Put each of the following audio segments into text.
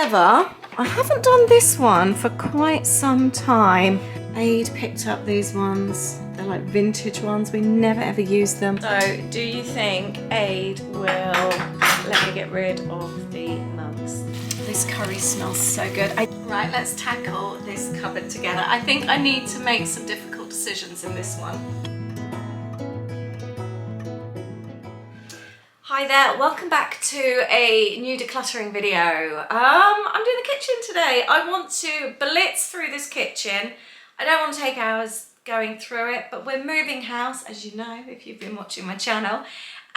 However, I haven't done this one for quite some time. Aid picked up these ones. They're like vintage ones. We never ever use them. So do you think Aid will let me get rid of the mugs? This curry smells so good. Right, let's tackle this cupboard together. I think I need to make some difficult decisions in this one. Hi there, welcome back to a new decluttering video. I'm doing the kitchen today. I want to blitz through this kitchen. I don't want to take hours going through it, but we're moving house, as you know, if you've been watching my channel.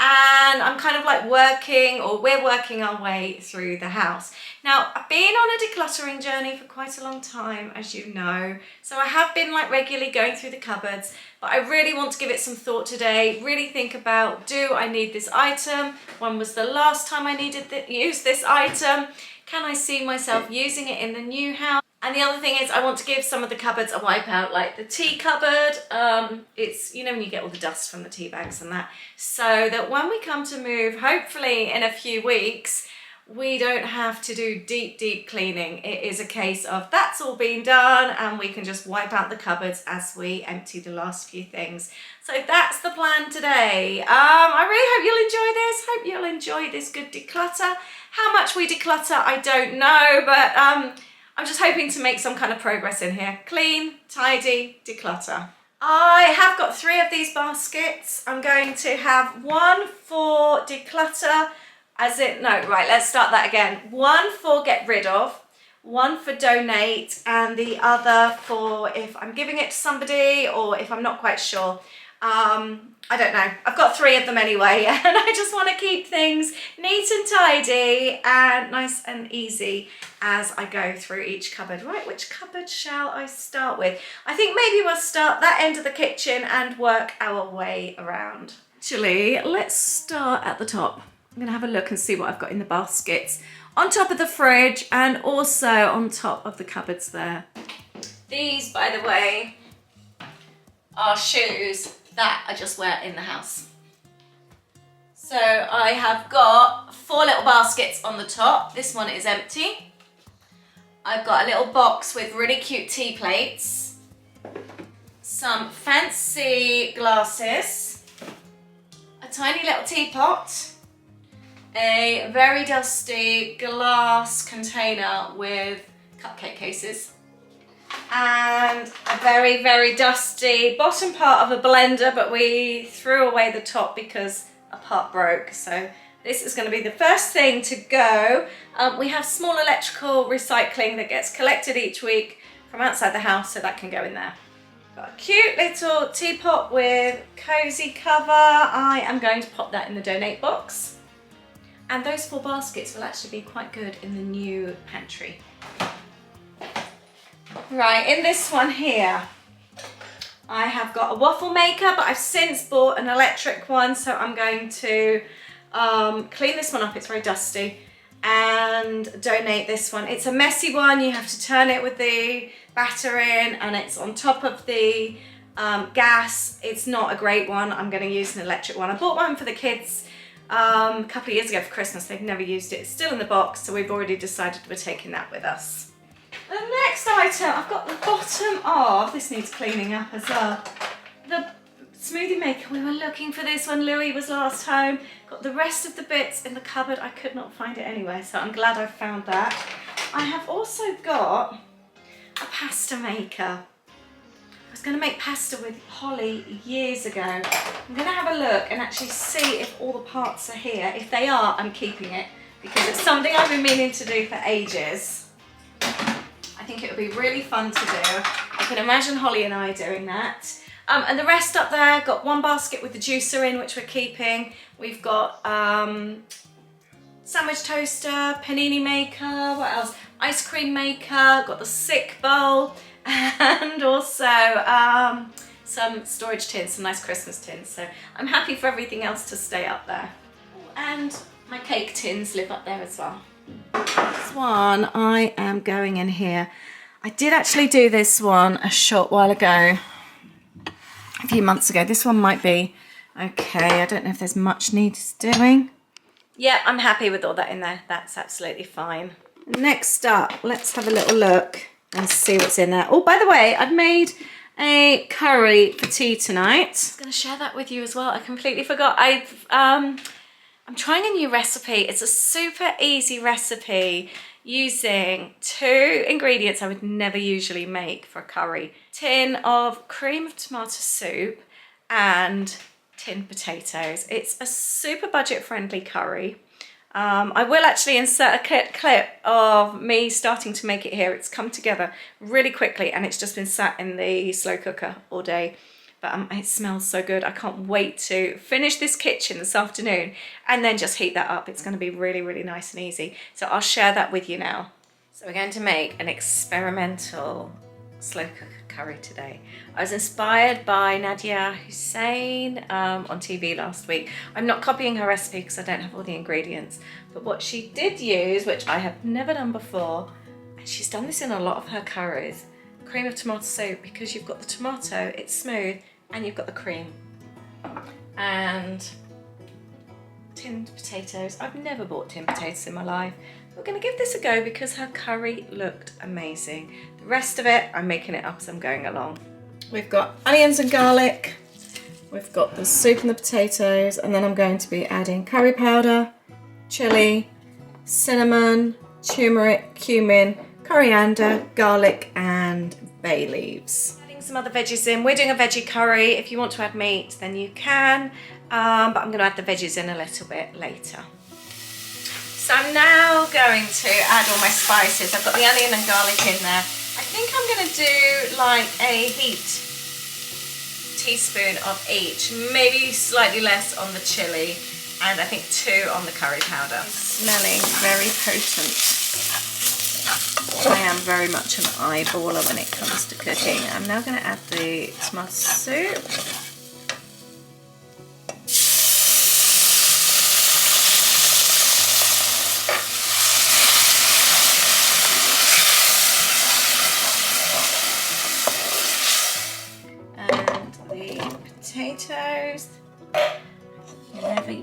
And I'm kind of like we're working our way through the house. Now, I've been on a decluttering journey for quite a long time, as you know. So I have been like regularly going through the cupboards, but I really want to give it some thought today. Really think about, do I need this item? When was the last time I needed to use this item? Can I see myself using it in the new house? And the other thing is I want to give some of the cupboards a wipe out, like the tea cupboard. It's, you know, when you get all the dust from the tea bags and that, so that when we come to move, hopefully in a few weeks, we don't have to do deep cleaning. It is a case of that's all been done and we can just wipe out the cupboards as we empty the last few things. So that's the plan today. I really hope you'll enjoy this. Hope you'll enjoy this good declutter. How much we declutter, I don't know, but I'm just hoping to make some kind of progress in here. Clean, tidy, declutter. I have got 3 of these baskets. I'm going to have one for declutter, let's start that again. One for get rid of, one for donate, and the other for if I'm giving it to somebody or if I'm not quite sure. I don't know. I've got 3 of them anyway, and I just want to keep things neat and tidy and nice and easy as I go through each cupboard. Right, which cupboard shall I start with? I think maybe we'll start that end of the kitchen and work our way around. Actually, let's start at the top. I'm going to have a look and see what I've got in the baskets on top of the fridge and also on top of the cupboards there. These, by the way, are shoes that I just wear in the house. So I have got 4 little baskets on the top. This one is empty. I've got a little box with really cute tea plates, some fancy glasses, a tiny little teapot, a very dusty glass container with cupcake cases, and a very dusty bottom part of a blender, but we threw away the top because a part broke. So this is going to be the first thing to go. We have small electrical recycling that gets collected each week from outside the house, so that can go in there. Got a cute little teapot with cozy cover. I am going to pop that in the donate box. And those 4 baskets will actually be quite good in the new pantry. Right, in this one here, I have got a waffle maker, but I've since bought an electric one, so I'm going to clean this one up. It's very dusty, and donate this one. It's a messy one. You have to turn it with the batter in, and it's on top of the gas. It's not a great one. I'm going to use an electric one. I bought one for the kids a couple of years ago for Christmas. They've never used it. It's still in the box, so we've already decided we're taking that with us. The next item, I've got the bottom of, this needs cleaning up as well, the smoothie maker. We were looking for this when Louis was last home. Got the rest of the bits in the cupboard. I could not find it anyway, so I'm glad I found that. I have also got a pasta maker. I was going to make pasta with Holly years ago. I'm going to have a look and actually see if all the parts are here. If they are, I'm keeping it because it's something I've been meaning to do for ages. I think it would be really fun to do. I can imagine Holly and I doing that. And the rest up there, got 1 basket with the juicer in, which we're keeping. We've got sandwich toaster, panini maker, what else? Ice cream maker, got the sick bowl, and also some storage tins, some nice Christmas tins. So I'm happy for everything else to stay up there. And my cake tins live up there as well. This one I am going in here. I did actually do this one a short while ago, a few months ago. This one might be okay. I don't know if there's much needs doing. Yeah, I'm happy with all that in there. That's absolutely fine. Next up, let's have a little look and see what's in there. Oh, by the way, I've made a curry for tea tonight. I was going to share that with you as well. I completely forgot. I'm trying a new recipe. It's a super easy recipe using 2 ingredients I would never usually make for a curry. Tin of cream of tomato soup and tinned potatoes. It's a super budget friendly curry. I will actually insert a clip of me starting to make it here. It's come together really quickly and it's just been sat in the slow cooker all day. But it smells so good. I can't wait to finish this kitchen this afternoon and then just heat that up. It's going to be really, really nice and easy. So I'll share that with you now. So we're going to make an experimental slow cooker curry today. I was inspired by Nadia Hussein on TV last week. I'm not copying her recipe because I don't have all the ingredients, but what she did use, which I have never done before, and she's done this in a lot of her curries, cream of tomato soup, because you've got the tomato, it's smooth, and you've got the cream. And tinned potatoes. I've never bought tinned potatoes in my life. We're going to give this a go because her curry looked amazing. The rest of it, I'm making it up as I'm going along. We've got onions and garlic. We've got the soup and the potatoes, and then I'm going to be adding curry powder, chili, cinnamon, turmeric, cumin, coriander, garlic, and bay leaves. Adding some other veggies in. We're doing a veggie curry. If you want to add meat, then you can, but I'm going to add the veggies in a little bit later. So I'm now going to add all my spices. I've got the onion and garlic in there. I think I'm going to do like a heaped teaspoon of each, maybe slightly less on the chili, and I think 2 on the curry powder. It's smelling very potent. I am very much an eyeballer when it comes to cooking. I'm now going to add the tomato soup. Potatoes.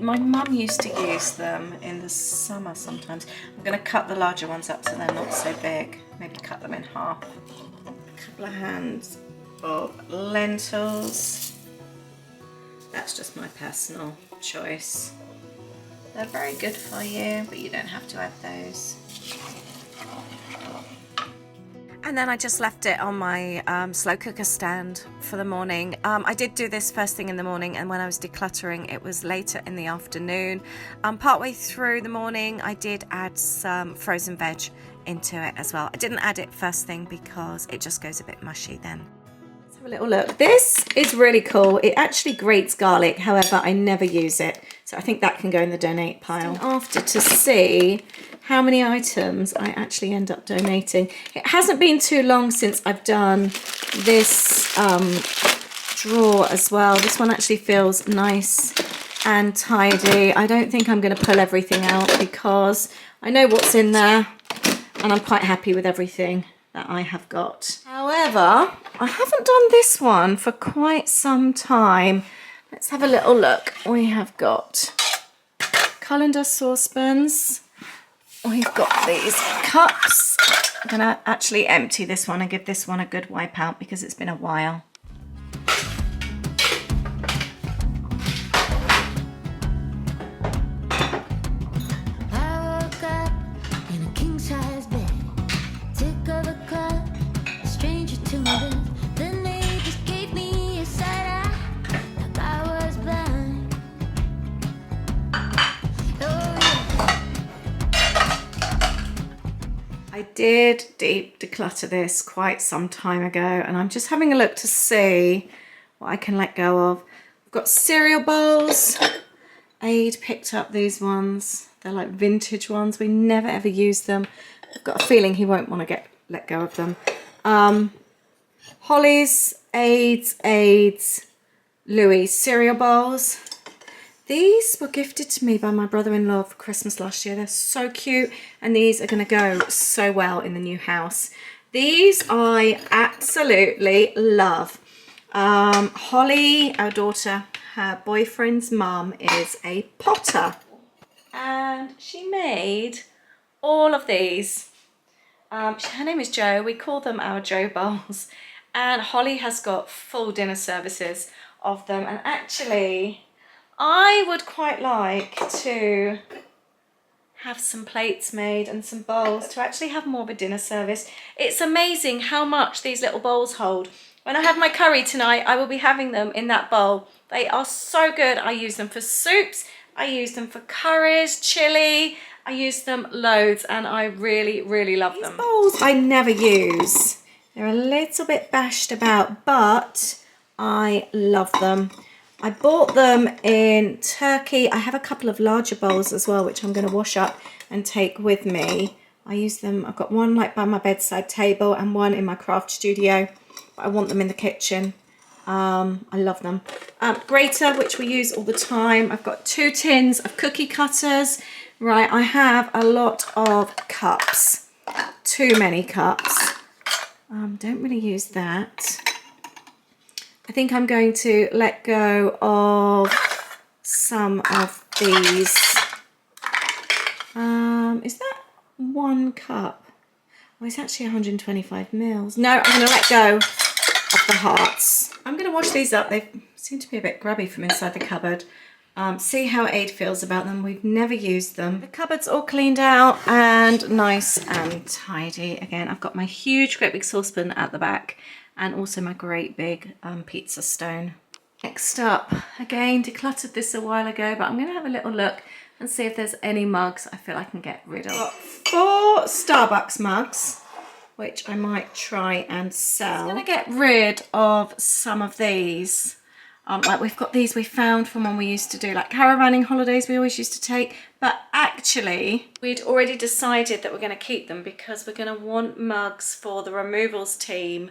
My mum used to use them in the summer sometimes. I'm going to cut the larger ones up so they're not so big. Maybe cut them in half. A couple of hands of lentils. That's just my personal choice. They're very good for you, but you don't have to add those. And then I just left it on my slow cooker stand for the morning. I did do this first thing in the morning, and when I was decluttering, it was later in the afternoon. Partway through the morning, I did add some frozen veg into it as well. I didn't add it first thing because it just goes a bit mushy then. Let's have a little look. This is really cool. It actually grates garlic, however, I never use it. So I think that can go in the donate pile. After to see how many items I actually end up donating. It hasn't been too long since I've done this drawer as well. This one actually feels nice and tidy. I don't think I'm going to pull everything out because I know what's in there and I'm quite happy with everything that I have got. However, I haven't done this one for quite some time. Let's have a little look. We have got colander saucepans. We've got these cups. I'm going to actually empty this one and give this one a good wipe out because it's been a while. I did deep declutter this quite some time ago, and I'm just having a look to see what I can let go of. I've got cereal bowls. Aid picked up these ones. They're like vintage ones. We never ever use them. I've got a feeling he won't want to let go of them. Holly's, Aid's, Louis cereal bowls. These were gifted to me by my brother-in-law for Christmas last year. They're so cute, and these are going to go so well in the new house. These I absolutely love. Holly, our daughter, her boyfriend's mum is a potter, and she made all of these Her name is Jo. We call them our Jo bowls. And Holly has got full dinner services of them. And actually, I would quite like to have some plates made and some bowls to actually have more of a dinner service. It's amazing how much these little bowls hold. When I have my curry tonight, I will be having them in that bowl. They are so good. I use them for soups. I use them for curries, chili. I use them loads and I really, really love them. These bowls I never use. They're a little bit bashed about, but I love them. I bought them in Turkey. I have a couple of larger bowls as well, which I'm going to wash up and take with me. I use them, I've got one like by my bedside table and one in my craft studio. But I want them in the kitchen. I love them. Grater, which we use all the time. I've got 2 tins of cookie cutters. Right, I have a lot of cups. Too many cups. Don't really use that. I think I'm going to let go of some of these. Is that 1 cup? Oh, it's actually 125 mils. No, I'm going to let go of the hearts. I'm going to wash these up. They seem to be a bit grubby from inside the cupboard. See how Aid feels about them. We've never used them. The cupboard's all cleaned out and nice and tidy. Again, I've got my huge, great big saucepan at the back and also my great big pizza stone. Next up, again, decluttered this a while ago, but I'm going to have a little look and see if there's any mugs I feel I can get rid of. Got 4 Starbucks mugs, which I might try and sell. I'm going to get rid of some of these. Like we've got these we found from when we used to do like caravanning holidays we always used to take, but actually we'd already decided that we're going to keep them because we're going to want mugs for the removals team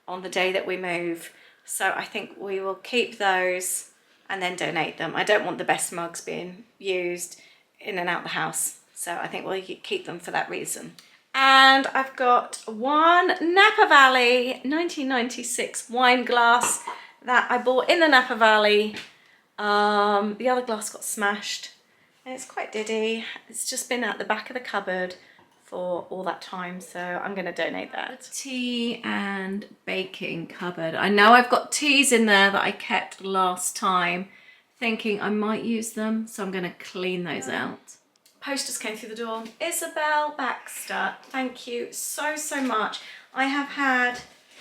on the day that we move. So I think we will keep those and then donate them. I don't want the best mugs being used in and out the house, so I think we'll keep them for that reason. And I've got 1 Napa Valley 1996 wine glass that I bought in the Napa Valley. The other glass got smashed and it's quite diddy. It's just been at the back of the cupboard for all that time, so I'm going to donate that. Tea and baking cupboard. I know I've got teas in there that I kept last time thinking I might use them, so I'm going to clean those out. Post just came through the door. Isabel Baxter, thank you so, so much. I have had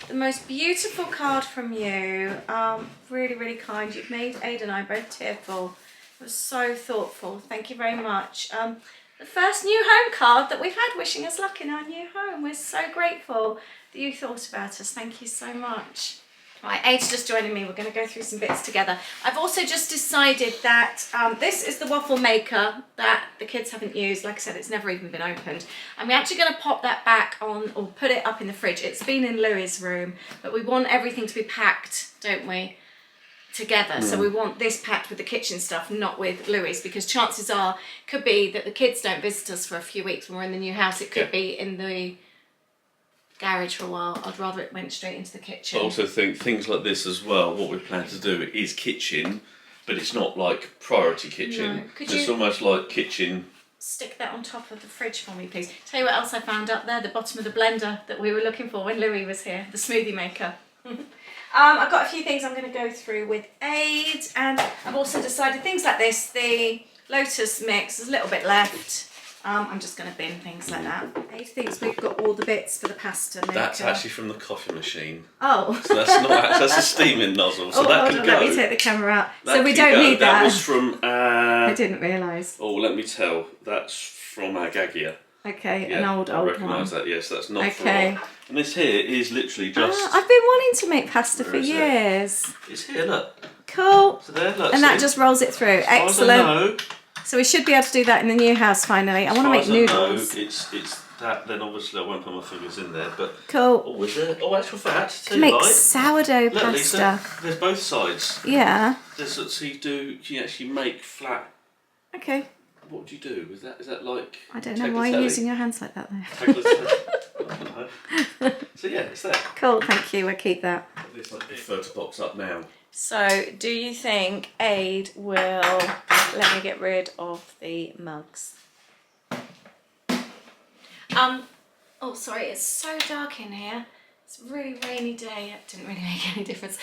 the most beautiful card from you. Really, really kind. You've made Aid and I both tearful. It was so thoughtful. Thank you very much. The first new home card that we've had, wishing us luck in our new home. We're so grateful that you thought about us. Thank you so much. Right, Aid's just joining me. We're going to go through some bits together. I've also just decided that this is the waffle maker that the kids haven't used. Like I said, it's never even been opened. And we're actually going to pop that back on or put it up in the fridge. It's been in Louis' room, but we want everything to be packed, don't we, together. So we want this packed with the kitchen stuff, not with Louis, because chances are, could be that the kids don't visit us for a few weeks when we're in the new house. It could be in the garage for a while. I'd rather it went straight into the kitchen. I also think things like this as well, what we plan to do is kitchen, but it's not like priority kitchen. No. It's almost like kitchen. Stick that on top of the fridge for me, please. Tell you what else I found up there, the bottom of the blender that we were looking for when Louis was here, the smoothie maker. I've got a few things I'm going to go through with Aid, and I've also decided things like this, the Lotus mix, there's a little bit left. I'm just going to bin things like that. Aid thinks we've got all the bits for the pasta maker. That's actually from the coffee machine. Oh. So that's not that's a steaming nozzle, so that can go. Let me take the camera out. So we don't need that. That was from... I didn't realise. Oh, let me tell. That's from our Gagia. Okay, yeah, an old I recognise that, yes, that's not okay. And this here is literally just... I've been wanting to make pasta for years. It's here, look. Cool. So there, look. And that just rolls it through. Excellent. So we should be able to do that in the new house finally. I want to make noodles. It's that, then obviously I won't put my fingers in there, but... Cool. Oh, is there? Oh, actual fact. To make sourdough look, pasta. Lisa, there's both sides. Yeah. So you can actually make flat... Okay. What would you do? Is that like... I don't know why you're using your hands like that though. So yeah, it's there. Cool, thank you, we'll keep that. This I prefer to box up now. So, do you think Aid will let me get rid of the mugs? Oh, sorry, it's so dark in here. It's a really rainy day. It didn't really make any difference.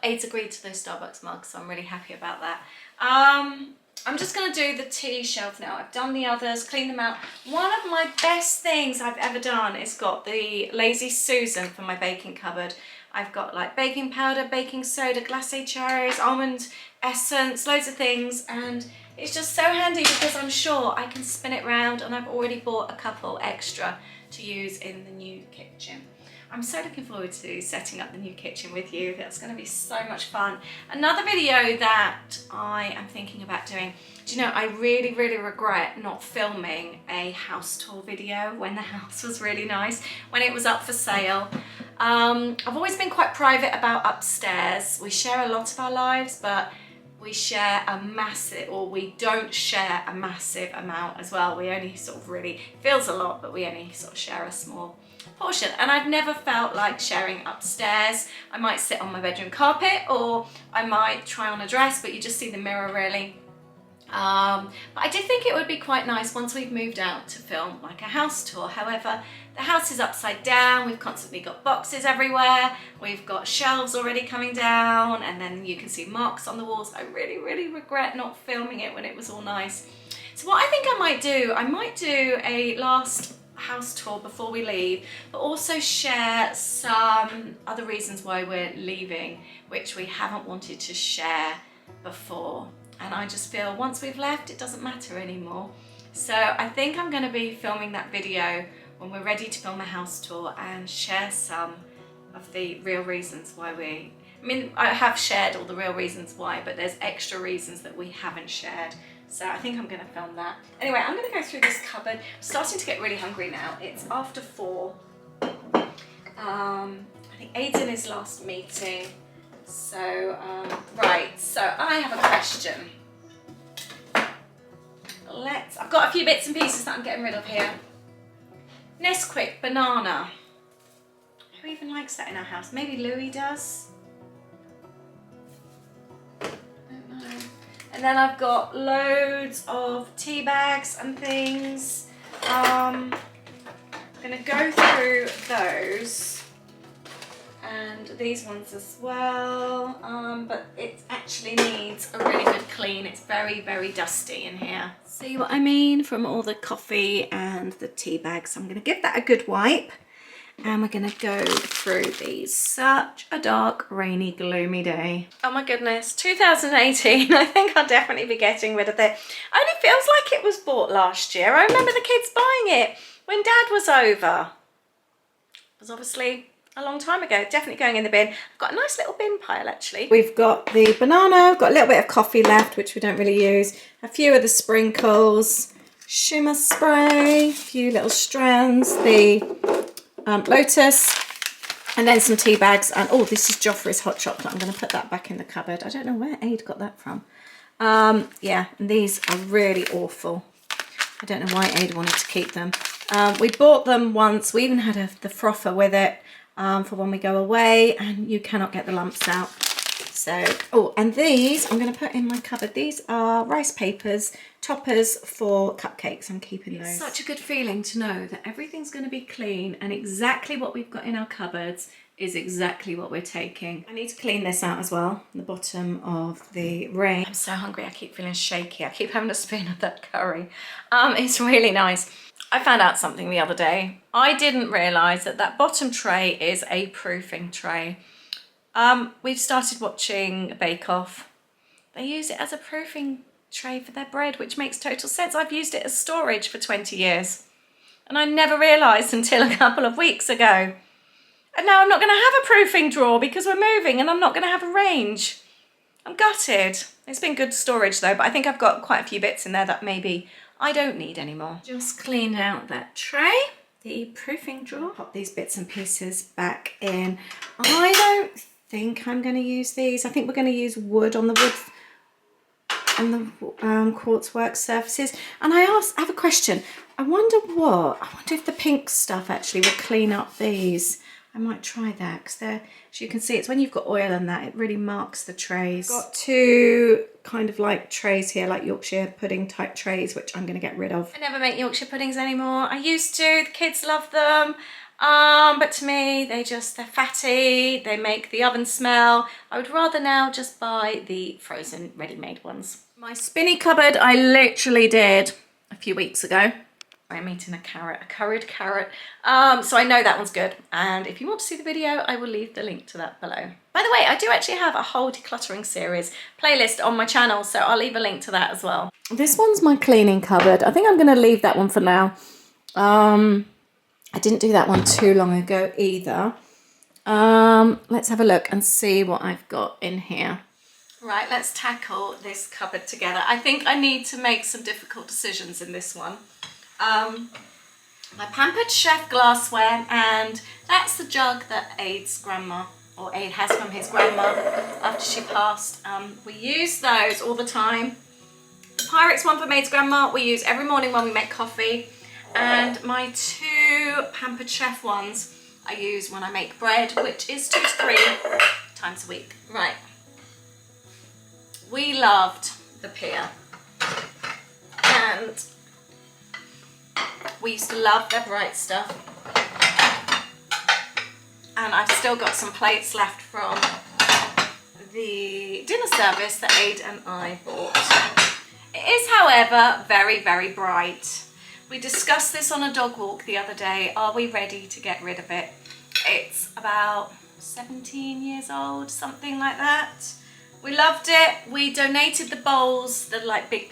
Aid's agreed to those Starbucks mugs, so I'm really happy about that. I'm just going to do the tea shelf now. I've done the others, cleaned them out. One of my best things I've ever done is got the Lazy Susan for my baking cupboard. I've got like baking powder, baking soda, glacé cherries, almond essence, loads of things, and it's just so handy because I'm sure I can spin it round, and I've already bought a couple extra to use in the new kitchen. I'm so looking forward to setting up the new kitchen with you. That's going to be so much fun. Another video that I am thinking about doing, do you know, I really regret not filming a house tour video when the house was really nice, when it was up for sale. I've always been quite private about upstairs. We share a lot of our lives, but we share a massive, or we don't share a massive amount as well. We only sort of really, feels a lot, but we only sort of share a small portion. And I've never felt like sharing upstairs. I might sit on my bedroom carpet, or I might try on a dress, but you just see the mirror really. But I did think it would be quite nice once we've moved out to film like a house tour. However, the house is upside down. We've constantly got boxes everywhere. We've got shelves already coming down, and then you can see marks on the walls. I really regret not filming it when it was all nice. So what I think I might do a last house tour before we leave, but also share some other reasons why we're leaving, which we haven't wanted to share before. And I just feel once we've left, it doesn't matter anymore. So I think I'm going to be filming that video when we're ready to film a house tour and share some of the real reasons why I have shared all the real reasons why, but there's extra reasons that we haven't shared. So I think I'm going to film that. Anyway, I'm going to go through this cupboard. I'm starting to get really hungry now. It's after 4. I think Aid's in his last meeting. So, right, so I have a question. I've got a few bits and pieces that I'm getting rid of here. Nesquik banana. Who even likes that in our house? Maybe Louis does. I don't know. And then I've got loads of tea bags and things. I'm gonna go through those. And these ones as well, but it actually needs a really good clean. It's very dusty in here. See what I mean? From all the coffee and the tea bags. So I'm going to give that a good wipe, and we're going to go through these. Such a dark, rainy, gloomy day. Oh my goodness, 2018. I think I'll definitely be getting rid of it. Only feels like it was bought last year. I remember the kids buying it when Dad was over. It was obviously a long time ago. Definitely going in the bin. I've got a nice little bin pile actually. We've got the banana, we've got a little bit of coffee left, which we don't really use. A few of the sprinkles, shimmer spray, a few little strands, the lotus, and then some tea bags. And oh, this is Joffrey's hot chocolate. I'm going to put that back in the cupboard. I don't know where Aid got that from. Yeah, and these are really awful. I don't know why Aid wanted to keep them. We bought them once. We even had the frother with it. For when we go away, and you cannot get the lumps out. So, oh, and these I'm going to put in my cupboard. These are rice papers, toppers for cupcakes. I'm keeping those. It's such a good feeling to know that everything's going to be clean, and exactly what we've got in our cupboards is exactly what we're taking. I need to clean this out as well, the bottom of the ring. I'm so hungry, I keep feeling shaky. I keep having a spoon of that curry. It's really nice. I found out something the other day. I didn't realise that that bottom tray is a proofing tray. We've started watching Bake Off. They use it as a proofing tray for their bread, which makes total sense. I've used it as storage for 20 years. And I never realised until a couple of weeks ago. And now I'm not going to have a proofing drawer because we're moving, and I'm not going to have a range. I'm gutted. It's been good storage though, but I think I've got quite a few bits in there that maybe I don't need anymore. Just cleaned out that tray, the proofing drawer. Pop these bits and pieces back in. I don't think I'm going to use these. I think we're going to use wood on the quartz work surfaces. And I have a question. I wonder if the pink stuff actually will clean up these. I might try that because they're, as you can see, it's when you've got oil and that, it really marks the trays. I've got two kind of like trays here, like Yorkshire pudding type trays, which I'm going to get rid of. I never make Yorkshire puddings anymore. I used to, the kids love them. But to me, they're fatty, they make the oven smell. I would rather now just buy the frozen ready-made ones. My spinny cupboard, I literally did a few weeks ago. I'm eating a carrot, a curried carrot. So I know that one's good. And if you want to see the video, I will leave the link to that below. By the way, I do actually have a whole decluttering series playlist on my channel, so I'll leave a link to that as well. This one's my cleaning cupboard. I think I'm going to leave that one for now. I didn't do that one too long ago either. Let's have a look and see what I've got in here. Right, let's tackle this cupboard together. I think I need to make some difficult decisions in this one. My Pampered Chef glassware, and that's the jug that Aid's grandma, or Aid has from his grandma after she passed. We use those all the time. The Pyrex one from Aid's grandma we use every morning when we make coffee, and my two Pampered Chef ones I use when I make bread, which is 2 to 3 times a week. Right. We loved the pier, and we used to love their bright stuff, and I've still got some plates left from the dinner service that Aid and I bought. It is, however, very, very bright. We discussed this on a dog walk the other day. Are we ready to get rid of it? It's about 17 years old, something like that. We loved it. We donated the bowls, the like big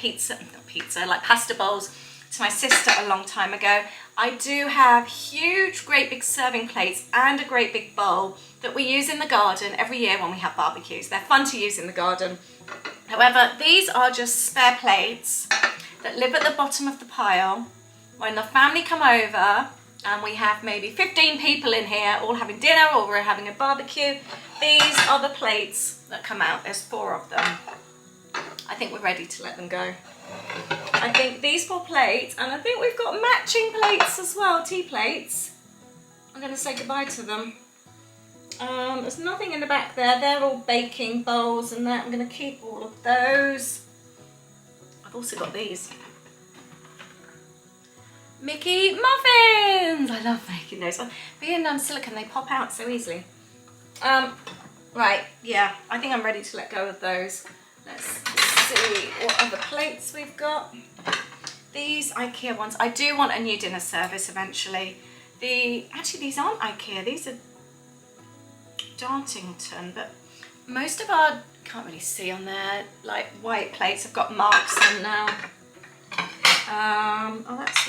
like pasta bowls, to my sister a long time ago. I do have huge, great big serving plates and a great big bowl that we use in the garden every year when we have barbecues. They're fun to use in the garden. However, these are just spare plates that live at the bottom of the pile. When the family come over and we have maybe 15 people in here all having dinner or we're having a barbecue, these are the plates that come out. There's 4 of them. I think we're ready to let them go. I think these 4 plates, and I think we've got matching plates as well, tea plates. I'm going to say goodbye to them. There's nothing in the back there. They're all baking bowls and that. I'm going to keep all of those. I've also got these. Mickey muffins! I love making those. Being silicone, they pop out so easily. Right, yeah, I think I'm ready to let go of those. Let's see what other plates we've got. These IKEA ones. I do want a new dinner service eventually. Actually, these aren't IKEA. These are Dartington, but most of our, can't really see on there, like white plates have got marks on now. Oh, that's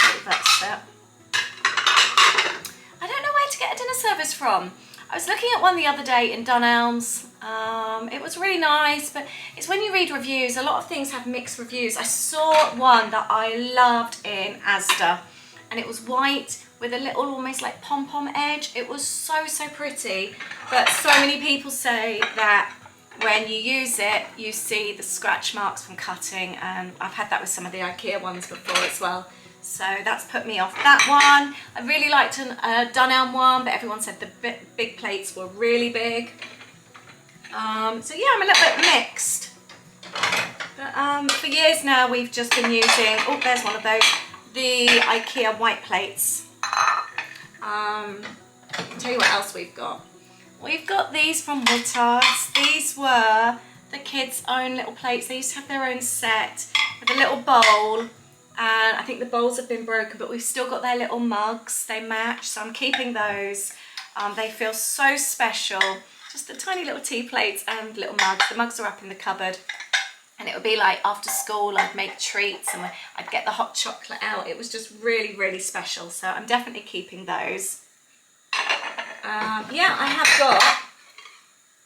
it. I don't know where to get a dinner service from. I was looking at one the other day in Dunelms. It was really nice, but it's when you read reviews, a lot of things have mixed reviews. I saw one that I loved in Asda, and it was white with a little almost like pom-pom edge. It was so, so pretty, but so many people say that when you use it, you see the scratch marks from cutting, and I've had that with some of the IKEA ones before as well. So that's put me off that one. I really liked a Dunelm one, but everyone said the big plates were really big. So yeah, I'm a little bit mixed. But for years now, we've just been using, oh, there's one of those, the IKEA white plates. I'll tell you what else we've got. We've got these from Whittards. These were the kids' own little plates. They used to have their own set with a little bowl. And I think the bowls have been broken, but we've still got their little mugs. They match, so I'm keeping those. They feel so special. Just the tiny little tea plates and little mugs. The mugs are up in the cupboard. And it would be like after school, I'd make treats and I'd get the hot chocolate out. It was just really, really special. So I'm definitely keeping those. Yeah, I have got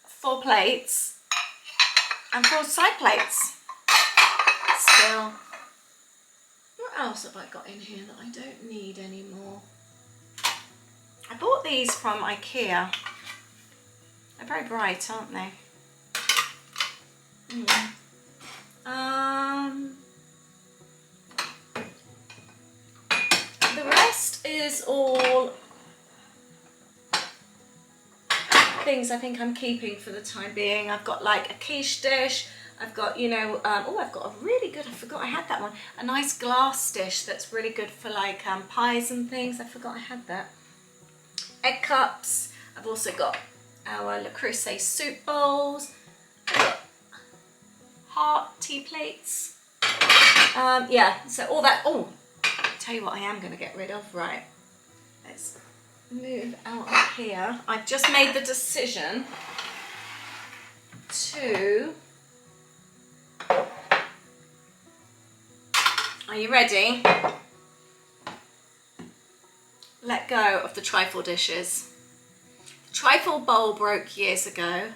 4 plates and 4 side plates still. What else have I got in here that I don't need anymore? I bought these from IKEA. They're very bright, aren't they? The rest is all things I think I'm keeping for the time being. I've got like a quiche dish. I've got, you know, I've got a really good, I forgot I had that one, a nice glass dish that's really good for like pies and things. I forgot I had that. Egg cups. I've also got our Le Creuset soup bowls. I've got heart tea plates. Yeah, so all that. Oh, I'll tell you what I am going to get rid of. Right, let's move out of here. I've just made the decision to... Are you ready? Let go of the trifle dishes. The trifle bowl broke years ago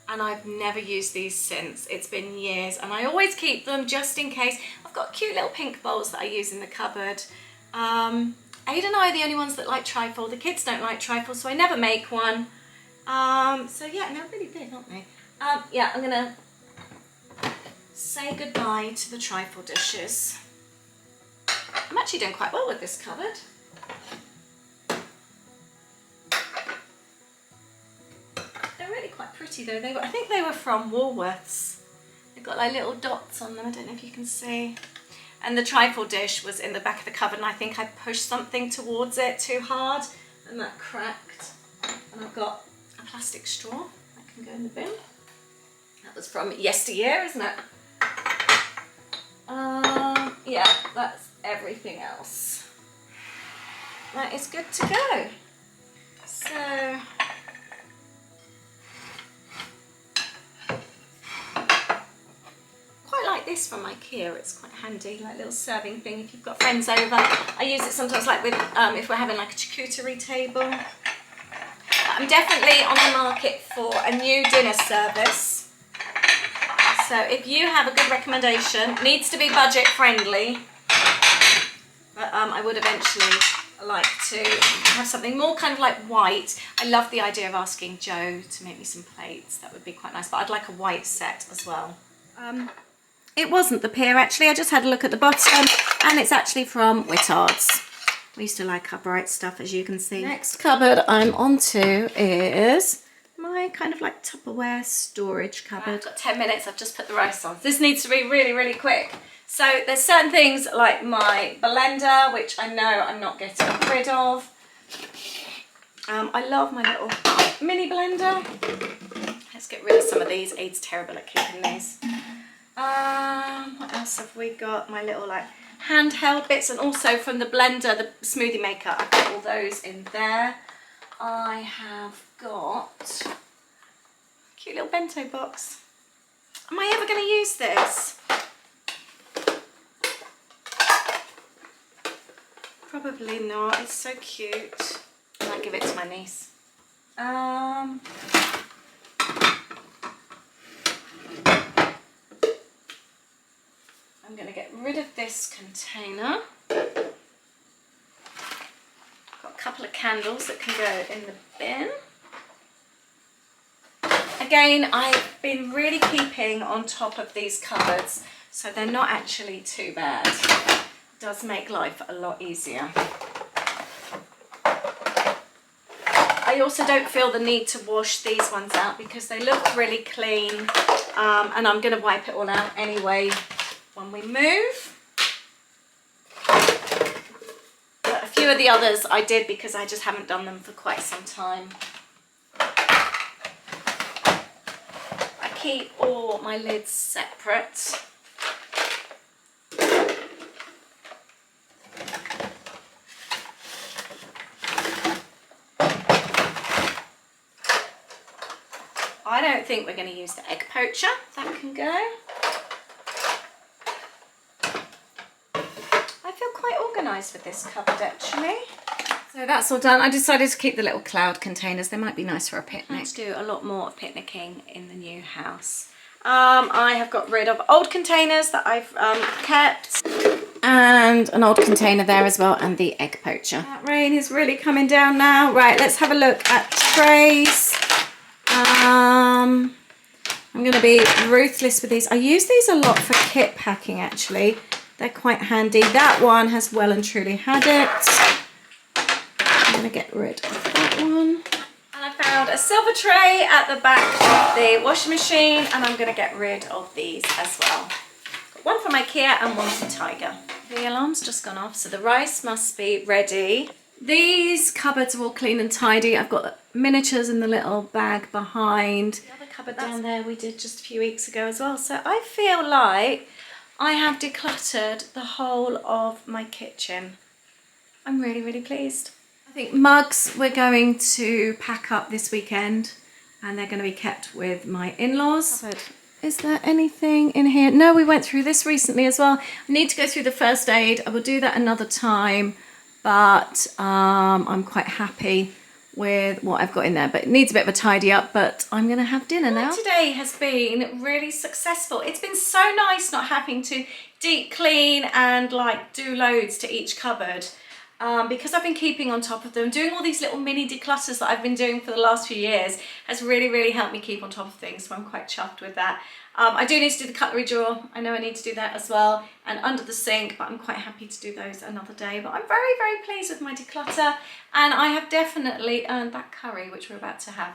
and I've never used these since. It's been years and I always keep them just in case. I've got cute little pink bowls that I use in the cupboard. Aid and I are the only ones that like trifle. The kids don't like trifle, so I never make one. So yeah, and they're really big, aren't they? Yeah, I'm gonna say goodbye to the trifle dishes. I'm actually doing quite well with this cupboard. They're really quite pretty though. I think they were from Woolworths. They've got like little dots on them. I don't know if you can see. And the trifle dish was in the back of the cupboard and I think I pushed something towards it too hard and that cracked. And I've got a plastic straw that can go in the bin. That was from yesteryear, isn't it? Yeah, that's everything else. That is good to go. So, quite like this from IKEA. It's quite handy, like a little serving thing if you've got friends over. I use it sometimes like with if we're having like a charcuterie table. But I'm definitely on the market for a new dinner service. So if you have a good recommendation, needs to be budget friendly, but I would eventually like to have something more kind of like white. I love the idea of asking Joe to make me some plates. That would be quite nice, but I'd like a white set as well. It wasn't the pier actually, I just had a look at the bottom and it's actually from Whittards. We used to like our bright stuff, as you can see. Next cupboard I'm onto is my kind of like Tupperware storage cupboard. I've got 10 minutes, I've just put the rice on. This needs to be really, really quick. So there's certain things like my blender, which I know I'm not getting rid of. I love my little mini blender. Let's get rid of some of these. Aid's terrible at keeping these. What else have we got? My little like handheld bits, and also from the blender, the smoothie maker, I've got all those in there. I have got a cute little bento box. Am I ever going to use this? Probably not. It's so cute. I might give it to my niece. I'm going to get rid of this container. Got a couple of candles that can go in the bin. Again, I've been really keeping on top of these cupboards, so they're not actually too bad. It does make life a lot easier. I also don't feel the need to wash these ones out because they look really clean, and I'm going to wipe it all out anyway when we move. But a few of the others I did because I just haven't done them for quite some time. I keep all my lids separate. I don't think we're going to use the egg poacher. That can go. I feel quite organised with this cupboard actually. So that's all done. I decided to keep the little cloud containers. They might be nice for a picnic. Let's do a lot more of picnicking in the new house. I have got rid of old containers that I've kept. And an old container there as well, and the egg poacher. That rain is really coming down now. Right, let's have a look at trays. I'm going to be ruthless with these. I use these a lot for kit packing actually. They're quite handy. That one has well and truly had it. I'm going to get rid of that one. And I found a silver tray at the back of the washing machine, and I'm going to get rid of these as well. Got one from IKEA and one from Tiger. The alarm's just gone off, so the rice must be ready. These cupboards are all clean and tidy. I've got miniatures in the little bag behind. The other cupboard down there we did just a few weeks ago as well. So I feel like I have decluttered the whole of my kitchen. I'm really, really pleased. I think mugs we're going to pack up this weekend, and they're going to be kept with my in-laws. Is there anything in here? No, we went through this recently as well. I need to go through the first aid. I will do that another time, but I'm quite happy with what I've got in there, but it needs a bit of a tidy up. But I'm going to have dinner now. Today has been really successful. It's been so nice not having to deep clean and like do loads to each cupboard. Because I've been keeping on top of them, doing all these little mini declutters that I've been doing for the last few years has really, really helped me keep on top of things, so I'm quite chuffed with that. I do need to do the cutlery drawer. I know I need to do that as well, and under the sink, but I'm quite happy to do those another day. But I'm very, very pleased with my declutter, and I have definitely earned that curry, which we're about to have.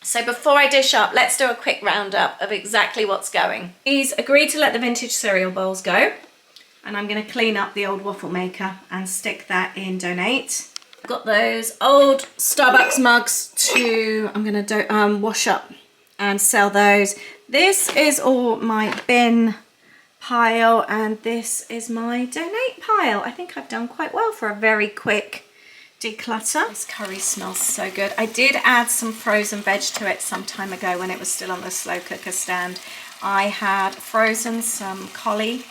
So before I dish up, let's do a quick roundup of exactly what's going. He's agreed to let the vintage cereal bowls go. And I'm going to clean up the old waffle maker and stick that in donate. I've got those old Starbucks mugs I'm going to wash up and sell those. This is all my bin pile, and this is my donate pile. I think I've done quite well for a very quick declutter. This curry smells so good. I did add some frozen veg to it some time ago when it was still on the slow cooker stand. I had frozen some collie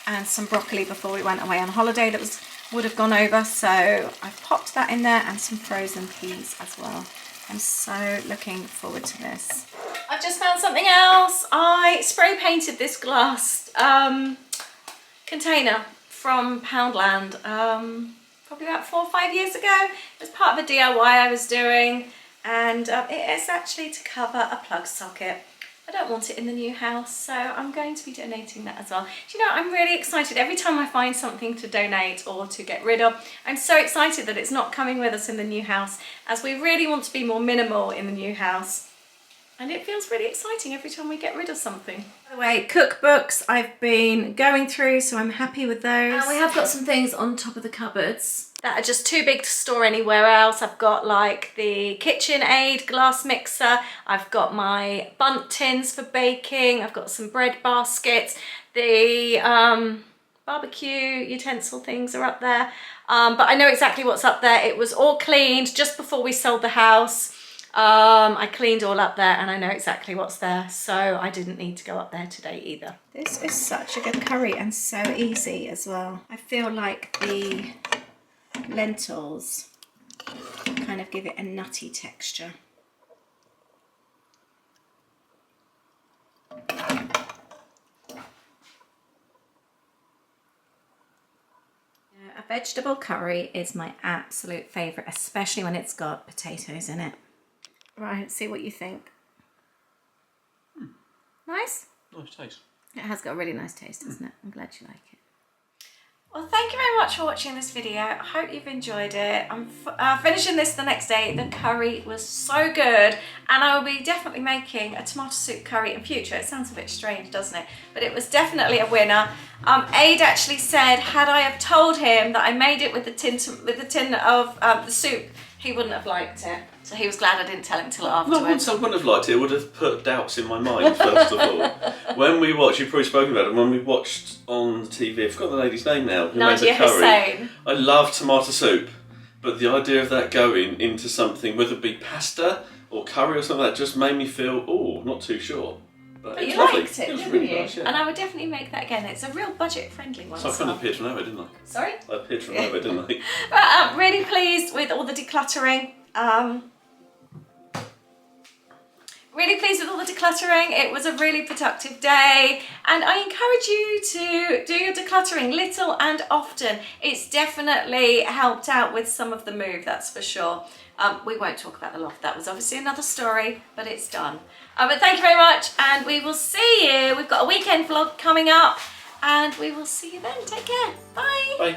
and some broccoli before we went away on holiday that would have gone over, so I've popped that in there, and some frozen peas as well. I'm so looking forward to this. I've just found something else. I spray painted this glass container from Poundland probably about 4 or 5 years ago. It was part of a DIY I was doing, and it is actually to cover a plug socket. I don't want it in the new house, so I'm going to be donating that as well. Do you know, I'm really excited every time I find something to donate or to get rid of. I'm so excited that it's not coming with us in the new house, as we really want to be more minimal in the new house. And it feels really exciting every time we get rid of something. By the way, cookbooks I've been going through, so I'm happy with those. And we have got some things on top of the cupboards that are just too big to store anywhere else. I've got like the KitchenAid glass mixer. I've got my bundt tins for baking. I've got some bread baskets. The barbecue utensil things are up there. But I know exactly what's up there. It was all cleaned just before we sold the house. I cleaned all up there, and I know exactly what's there, so I didn't need to go up there today either. This is such a good curry and so easy as well. I feel like the lentils kind of give it a nutty texture. A vegetable curry is my absolute favourite, especially when it's got potatoes in it. Right, see what you think. Nice? Nice taste. It has got a really nice taste, doesn't it? I'm glad you like it. Well, thank you very much for watching this video. I hope you've enjoyed it. I'm finishing this the next day. The curry was so good, and I will be definitely making a tomato soup curry in future. It sounds a bit strange, doesn't it? But it was definitely a winner. Aid actually said, had I have told him that I made it with the tin of the soup, he wouldn't have liked it. So he was glad I didn't tell him till afterwards. No, I wouldn't have liked it. It would have put doubts in my mind, first of all. When we watched, you've probably spoken about it, when we watched on the TV, I forgot the lady's name now, who made the curry. Hussain. I love tomato soup, but the idea of that going into something, whether it be pasta or curry or something, that just made me feel, oh, not too sure. But you lovely. liked it, didn't really you? nice, yeah. And I would definitely make that again. It's a real budget-friendly one. So I kind of appeared from nowhere, didn't I? Sorry? I appeared from nowhere, didn't I? But I'm really pleased with all the decluttering. Really pleased with all the decluttering. It was a really productive day, and I encourage you to do your decluttering little and often. It's definitely helped out with some of the move, that's for sure. We won't talk about the loft. That was obviously another story, but it's done. But thank you very much, and we will see you. We've got a weekend vlog coming up, and we will see you then. Take care. Bye. Bye.